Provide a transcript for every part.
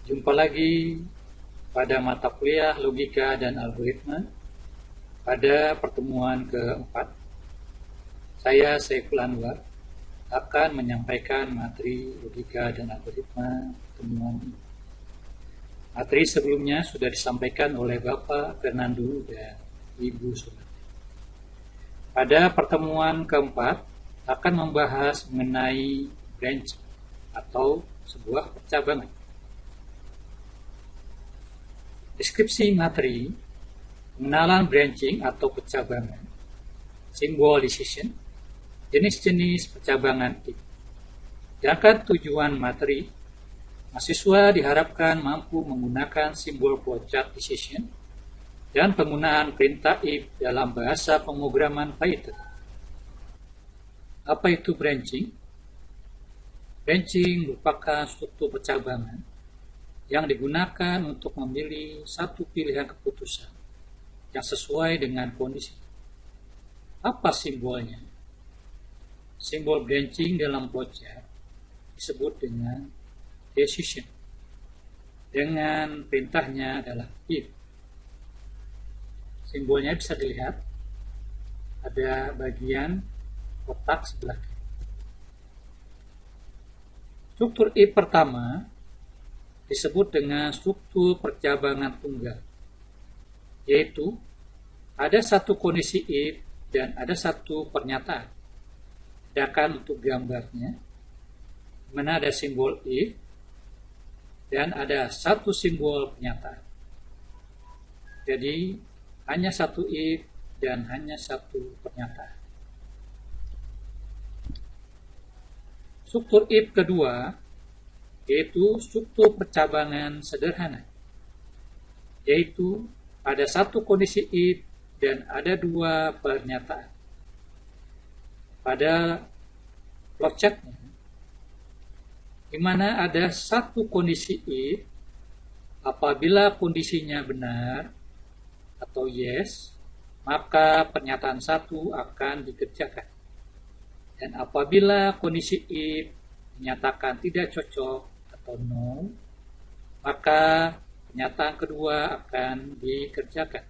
Jumpa lagi pada mata kuliah logika dan algoritma. Pada pertemuan keempat, saya Saiful Anwar akan menyampaikan materi logika dan algoritma pertemuan ini. Materi sebelumnya sudah disampaikan oleh Bapak Fernando dan Ibu Sumarti. Pada pertemuan keempat akan membahas mengenai branch atau sebuah percabangan. Deskripsi materi, pengenalan branching atau percabangan, simbol decision, jenis-jenis percabangan if. Sedangkan tujuan materi, mahasiswa diharapkan mampu menggunakan simbol flowchart decision dan penggunaan perintah if dalam bahasa pemrograman Python. Apa itu branching? Branching merupakan struktur percabangan yang digunakan untuk memilih satu pilihan keputusan yang sesuai dengan kondisi. Apa simbolnya? Simbol branching dalam flowchart disebut dengan decision. Dengan perintahnya adalah if. Simbolnya bisa dilihat ada bagian kotak sebelah kiri. Struktur if pertama disebut dengan struktur percabangan tunggal, yaitu ada satu kondisi if dan ada satu pernyataan. Sedangkan untuk gambarnya, mana ada simbol if dan ada satu simbol pernyataan. Jadi hanya satu if dan hanya satu pernyataan. Struktur if kedua yaitu struktur percabangan sederhana, yaitu ada satu kondisi if dan ada dua pernyataan. Pada flowchartnya, di mana ada satu kondisi if, apabila kondisinya benar atau yes, maka pernyataan satu akan dikerjakan. Dan apabila kondisi if dinyatakan tidak cocok atau no, maka pernyataan kedua akan dikerjakan.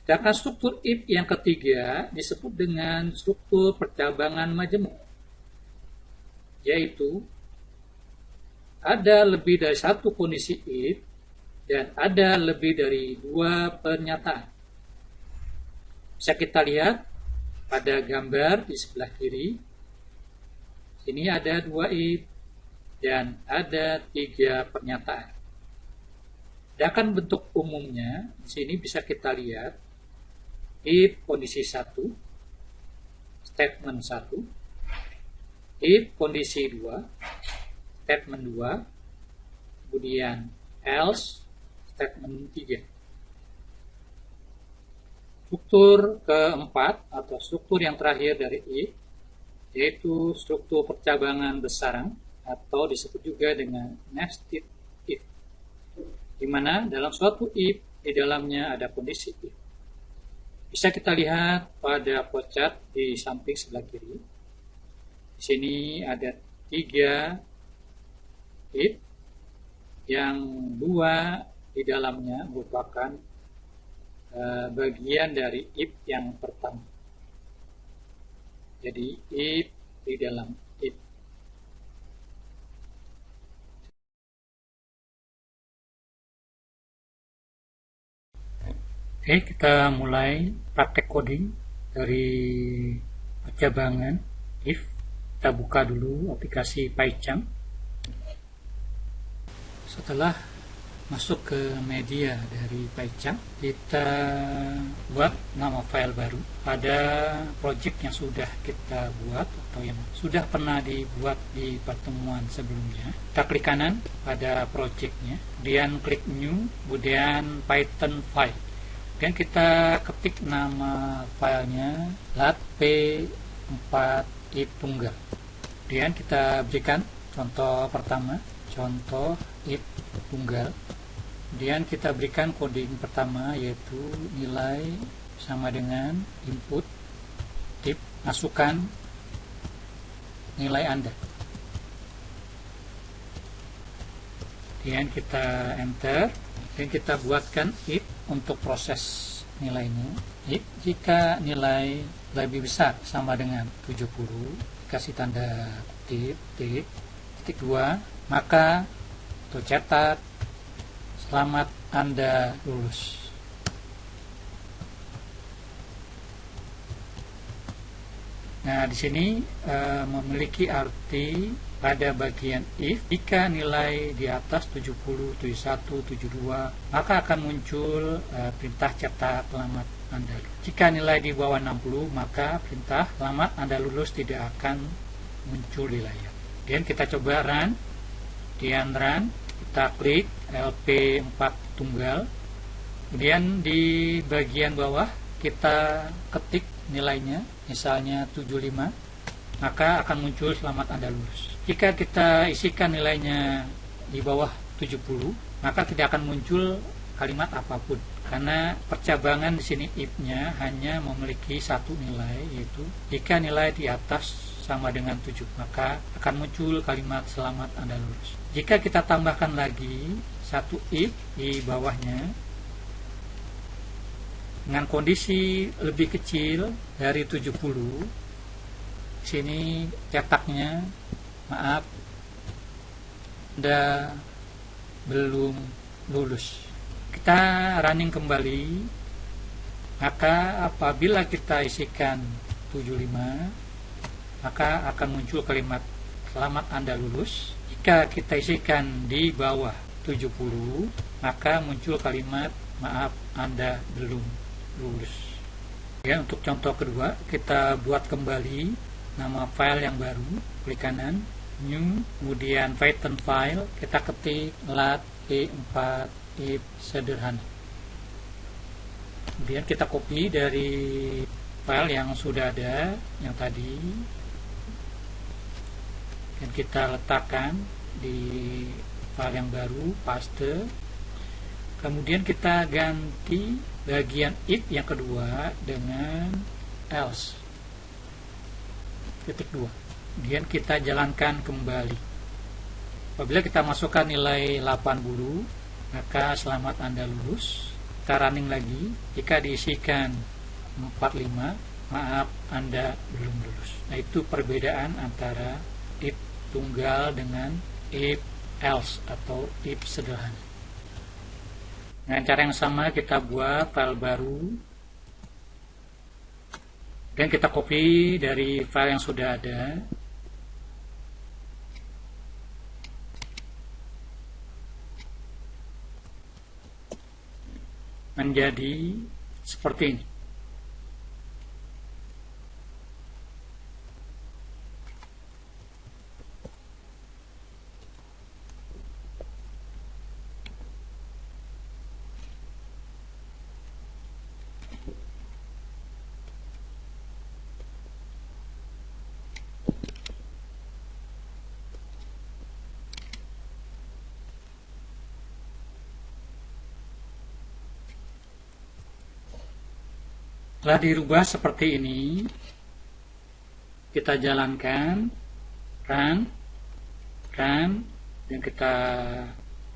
Sedangkan struktur if yang ketiga disebut dengan struktur percabangan majemuk, yaitu ada lebih dari satu kondisi if dan ada lebih dari dua pernyataan. Bisa kita lihat pada gambar di sebelah kiri. Sini ada dua if dan ada tiga pernyataan. Sedangkan bentuk umumnya di sini bisa kita lihat if kondisi 1, statement 1, if kondisi 2, statement 2, kemudian else statement 3. Struktur keempat atau struktur yang terakhir dari if yaitu struktur percabangan bersarang atau disebut juga dengan nested if, di mana dalam suatu if di dalamnya ada kondisi if. Bisa kita lihat pada flowchart di samping sebelah kiri. Di sini ada 3 if yang 2 di dalamnya merupakan bagian dari if yang pertama. Jadi if di dalam if. Oke, kita mulai praktek coding dari percabangan if. Kita buka dulu aplikasi PyCharm. Setelah masuk ke media dari PyCharm, kita buat nama file baru pada project yang sudah kita buat atau yang sudah pernah dibuat di pertemuan sebelumnya. Kita klik kanan pada projectnya, kemudian klik new, kemudian Python file. Kemudian kita ketik nama filenya lat p4 if tunggal. Kemudian kita berikan contoh pertama, contoh if tunggal. Kemudian kita berikan coding pertama yaitu nilai sama dengan input tip, masukkan nilai Anda. kemudian kita enter dan kita buatkan if untuk proses nilainya. If jika nilai lebih besar sama dengan 70, kasih tanda kutip, titik 2, maka untuk cetak selamat Anda lulus. Nah, di sini memiliki arti pada bagian if jika nilai di atas 70, 71, 72, maka akan muncul perintah cetak selamat Anda. Jika nilai di bawah 60, maka perintah selamat Anda lulus tidak akan muncul di layar. Kemudian kita coba run. Kemudian run, kita klik LP4 tunggal. Kemudian di bagian bawah kita ketik nilainya, misalnya 75, maka akan muncul selamat Anda lulus. Jika kita isikan nilainya di bawah 70, maka tidak akan muncul kalimat apapun, karena percabangan di sini if-nya hanya memiliki satu nilai, yaitu jika nilai di atas sama dengan 7, maka akan muncul kalimat selamat Anda lulus. Jika kita tambahkan lagi satu if di bawahnya dengan kondisi lebih kecil dari 70, sini cetaknya maaf Anda belum lulus. Kita running kembali, maka apabila kita isikan 75, maka akan muncul kalimat selamat Anda lulus. Jika kita isikan di bawah 70, maka muncul kalimat maaf Anda belum lulus. Ya, untuk contoh kedua, kita buat kembali nama file yang baru, klik kanan, new, kemudian Python file, kita ketik lat p4 if sederhana. Kemudian kita copy dari file yang sudah ada, yang tadi, dan kita letakkan di file yang baru, paste. Kemudian kita ganti bagian if yang kedua dengan else, titik 2. Kemudian kita jalankan kembali. Apabila kita masukkan nilai 80, maka selamat Anda lulus. Kita running lagi. Jika diisikan 45, maaf Anda belum lulus. Nah, itu perbedaan antara if tunggal dengan if else atau if sederhana. Dengan cara yang sama kita buat file baru dan kita copy dari file yang sudah ada. Menjadi seperti ini. Setelah dirubah seperti ini, kita jalankan, run, dan kita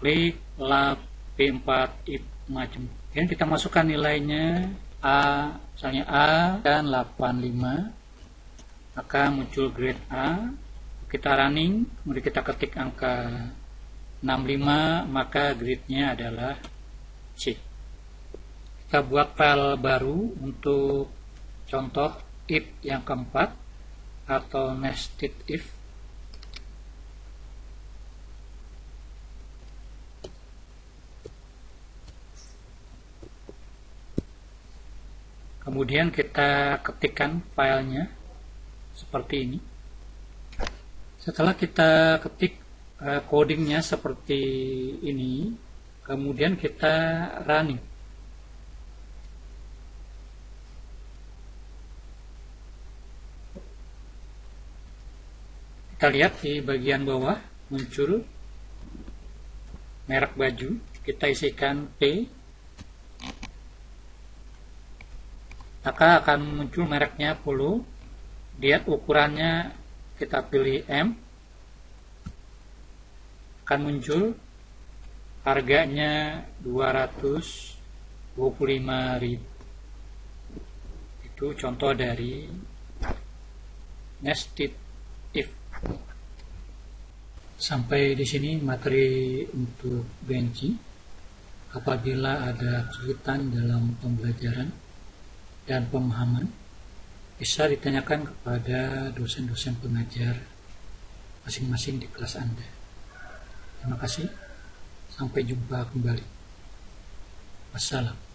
klik lab P4 if macam. Dan kita masukkan nilainya A, misalnya A dan 85, maka muncul grade A. Kita running, kemudian kita ketik angka 65, maka grade-nya adalah C. Kita buat file baru untuk contoh if yang keempat atau nested if. Kemudian kita ketikkan filenya seperti ini. Setelah kita ketik codingnya seperti ini, kemudian kita running. Kita lihat di bagian bawah muncul merek baju, kita isikan P, maka akan muncul mereknya Polo. Lihat ukurannya, kita pilih M, akan muncul harganya 225.000. Itu contoh dari nested if. Sampai di sini materi untuk benci. Apabila ada kesulitan dalam pembelajaran dan pemahaman, bisa ditanyakan kepada dosen-dosen pengajar masing-masing di kelas Anda. Terima kasih. Sampai jumpa kembali. Wassalam.